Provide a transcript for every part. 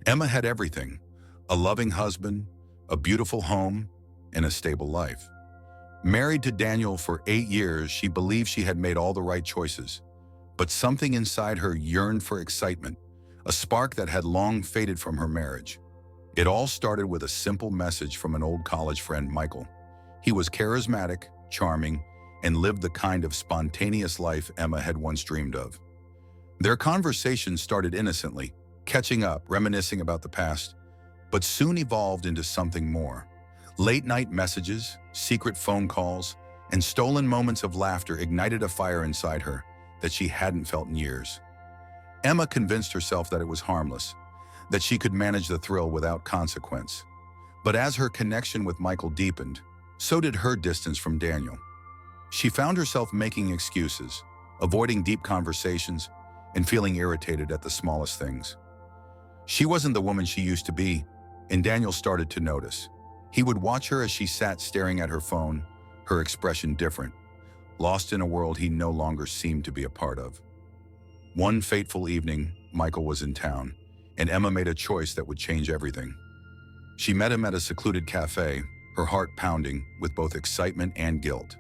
Emma had everything: a loving husband, a beautiful home, and a stable life. Married to Daniel for 8 years, she believed she had made all the right choices. But something inside her yearned for excitement, a spark that had long faded from her marriage. It all started with a simple message from an old college friend, Michael. He was charismatic, charming, and lived the kind of spontaneous life Emma had once dreamed of. Their conversation started innocently, catching up, reminiscing about the past, but soon evolved into something more. Late-night messages, secret phone calls, and stolen moments of laughter ignited a fire inside her that she hadn't felt in years. Emma convinced herself that it was harmless, that she could manage the thrill without consequence. But as her connection with Michael deepened, so did her distance from Daniel. She found herself making excuses, avoiding deep conversations, and feeling irritated at the smallest things. She wasn't the woman she used to be, and Daniel started to notice. He would watch her as she sat staring at her phone, her expression different, lost in a world he no longer seemed to be a part of. One fateful evening, Michael was in town, and Emma made a choice that would change everything. She met him at a secluded cafe, her heart pounding with both excitement and guilt.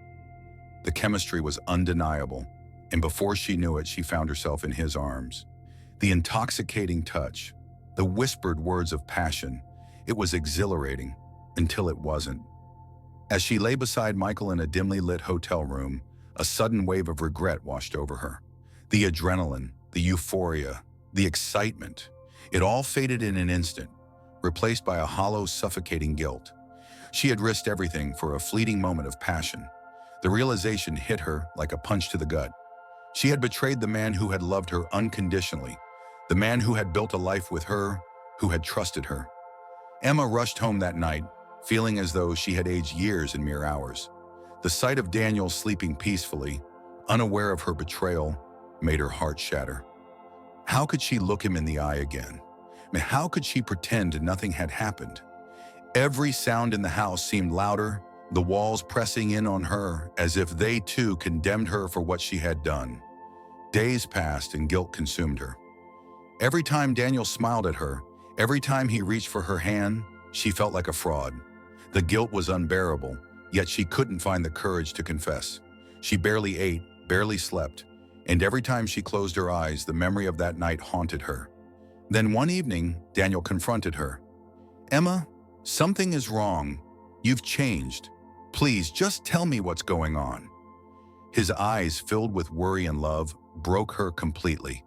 The chemistry was undeniable, and before she knew it, she found herself in his arms. The intoxicating touch, the whispered words of passion, it was exhilarating until it wasn't. As she lay beside Michael in a dimly lit hotel room, a sudden wave of regret washed over her. The adrenaline, the euphoria, the excitement, it all faded in an instant, replaced by a hollow, suffocating guilt. She had risked everything for a fleeting moment of passion. The realization hit her like a punch to the gut. She had betrayed the man who had loved her unconditionally, the man who had built a life with her, who had trusted her. Emma rushed home that night, feeling as though she had aged years in mere hours. The sight of Daniel sleeping peacefully, unaware of her betrayal, made her heart shatter. How could she look him in the eye again? How could she pretend nothing had happened? Every sound in the house seemed louder, the walls pressing in on her as if they too condemned her for what she had done. Days passed and guilt consumed her. Every time Daniel smiled at her, every time he reached for her hand, she felt like a fraud. The guilt was unbearable, yet she couldn't find the courage to confess. She barely ate, barely slept, and every time she closed her eyes, the memory of that night haunted her. Then one evening, Daniel confronted her. "Emma, something is wrong. You've changed. Please, just tell me what's going on." His eyes, filled with worry and love, broke her completely.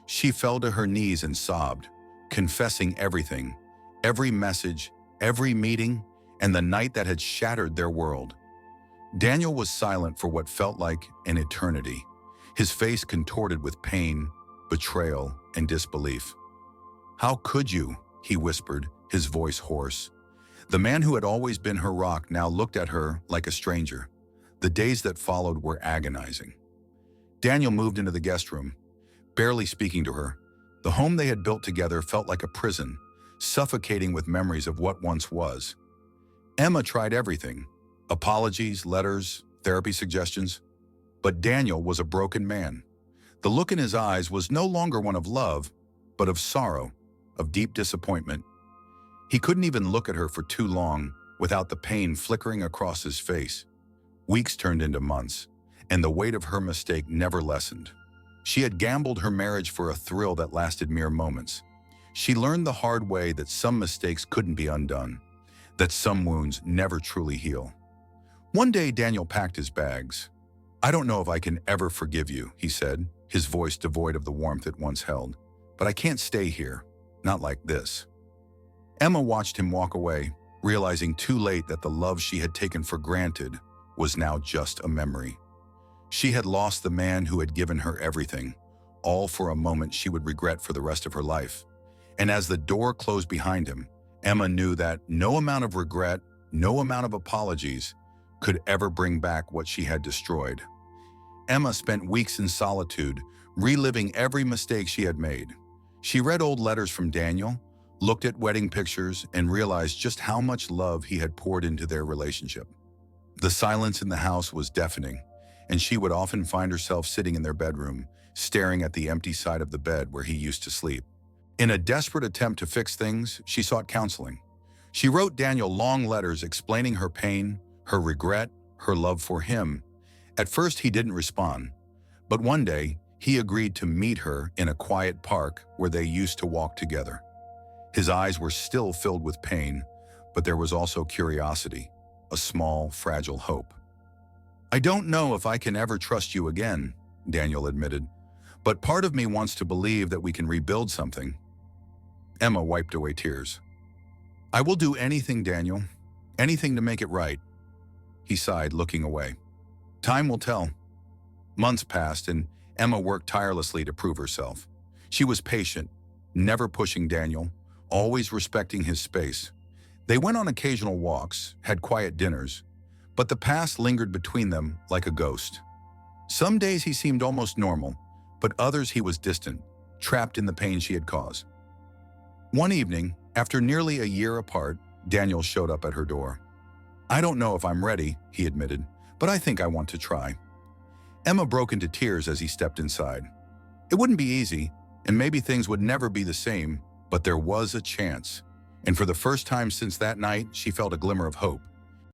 She fell to her knees and sobbed, confessing everything, every message, every meeting, and the night that had shattered their world. Daniel was silent for what felt like an eternity, his face contorted with pain, betrayal, and disbelief. "How could you?" he whispered, his voice hoarse. The man who had always been her rock now looked at her like a stranger. The days that followed were agonizing. Daniel moved into the guest room, barely speaking to her. The home they had built together felt like a prison, suffocating with memories of what once was. Emma tried everything: apologies, letters, therapy suggestions. But Daniel was a broken man. The look in his eyes was no longer one of love, but of sorrow, of deep disappointment. He couldn't even look at her for too long without the pain flickering across his face. Weeks turned into months, and the weight of her mistake never lessened. She had gambled her marriage for a thrill that lasted mere moments. She learned the hard way that some mistakes couldn't be undone, that some wounds never truly heal. One day, Daniel packed his bags. "I don't know if I can ever forgive you," he said, his voice devoid of the warmth it once held. "But I can't stay here, not like this." Emma watched him walk away, realizing too late that the love she had taken for granted was now just a memory. She had lost the man who had given her everything, all for a moment she would regret for the rest of her life. And as the door closed behind him, Emma knew that no amount of regret, no amount of apologies could ever bring back what she had destroyed. Emma spent weeks in solitude, reliving every mistake she had made. She read old letters from Daniel, looked at wedding pictures, and realized just how much love he had poured into their relationship. The silence in the house was deafening, and she would often find herself sitting in their bedroom, staring at the empty side of the bed where he used to sleep. In a desperate attempt to fix things, she sought counseling. She wrote Daniel long letters explaining her pain, her regret, her love for him. At first, he didn't respond, but one day, he agreed to meet her in a quiet park where they used to walk together. His eyes were still filled with pain, but there was also curiosity, a small, fragile hope. "I don't know if I can ever trust you again," Daniel admitted, "but part of me wants to believe that we can rebuild something." Emma wiped away tears. "I will do anything, Daniel. Anything to make it right." He sighed, looking away. "Time will tell." Months passed, and Emma worked tirelessly to prove herself. She was patient, never pushing Daniel, always respecting his space. They went on occasional walks, had quiet dinners, but the past lingered between them like a ghost. Some days he seemed almost normal, but others he was distant, trapped in the pain she had caused. One evening, after nearly a year apart, Daniel showed up at her door. "I don't know if I'm ready," he admitted, "but I think I want to try." Emma broke into tears as he stepped inside. It wouldn't be easy, and maybe things would never be the same, but there was a chance. And for the first time since that night, she felt a glimmer of hope.